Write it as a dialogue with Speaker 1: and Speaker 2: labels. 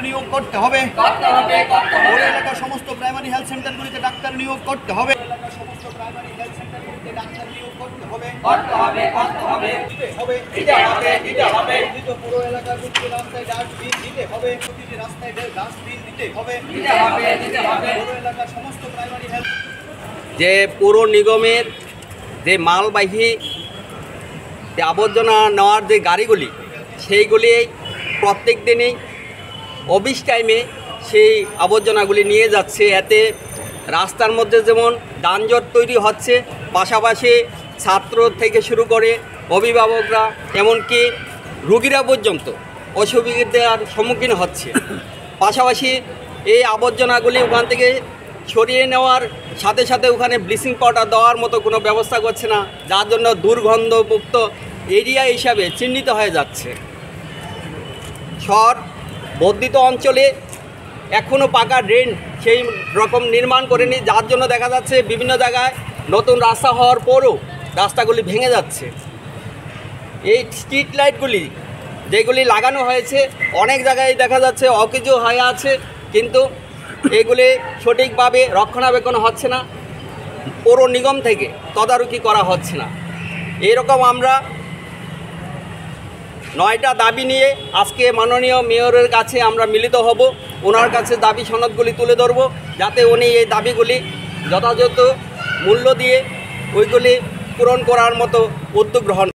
Speaker 1: নিয়োগ করতে হবে। পৌর এলাকার সমস্ত প্রাইমারি হেলথ সেন্টারগুলিতে ডাক্তার নিয়োগ করতে হবে। সমস্ত প্রাইমারি হেলথ সেন্টারগুলিতে ডাক্তার নিয়োগ করতে হবে। পুরো এলাকার প্রতিটি রাস্তায় ডাস্টবিন দিতে হবে। প্রতিটি রাস্তায় ডাস্টবিন দিতে হবে। পুরো এলাকার সমস্ত প্রাইমারি হেলথ
Speaker 2: যে পৌর নিগমের যে মালবাহী আবর্জনা নেওয়ার যে গাড়িগুলি সেইগুলি প্রত্যেক দিনই অফিস টাইমে সেই আবর্জনাগুলি নিয়ে যাচ্ছে। এতে রাস্তার মধ্যে যেমন যানজট তৈরি হচ্ছে, পাশাপাশি ছাত্র থেকে শুরু করে অভিভাবকরা এমনকি রোগীরা পর্যন্ত অসুবিধার সম্মুখীন হচ্ছে। পাশাপাশি এই আবর্জনাগুলি ওখান থেকে সরিয়ে নেওয়ার সাথে সাথে ওখানে ব্লিচিং পাউডার দেওয়ার মতো কোনো ব্যবস্থা করছে না, যার জন্য দুর্গন্ধমুক্ত এরিয়া হিসাবে চিহ্নিত হয়ে যাচ্ছে। শহর বর্ধিত অঞ্চলে এখনও পাকা ড্রেন সেই রকম নির্মাণ করেনি, যার জন্য দেখা যাচ্ছে বিভিন্ন জায়গায় নতুন রাস্তা হওয়ার পরও রাস্তাগুলি ভেঙে যাচ্ছে। এই স্ট্রিট লাইটগুলি যেগুলি লাগানো হয়েছে অনেক জায়গায় দেখা যাচ্ছে অকেজো হয়ে আছে, কিন্তু এগুলি সঠিকভাবে রক্ষণাবেক্ষণ হচ্ছে না, পৌর নিগম থেকে তদারকি করা হচ্ছে না। এইরকম আমরা 9টা দাবি নিয়ে আজকে মাননীয় মেয়রের কাছে আমরা মিলিত হব। ওনার কাছে দাবি সনদগুলি তুলে ধরব, যাতে উনি এই দাবিগুলি যথাযথ মূল্য দিয়ে ওইগুলি পূরণ করার মতো উদ্যোগ গ্রহণ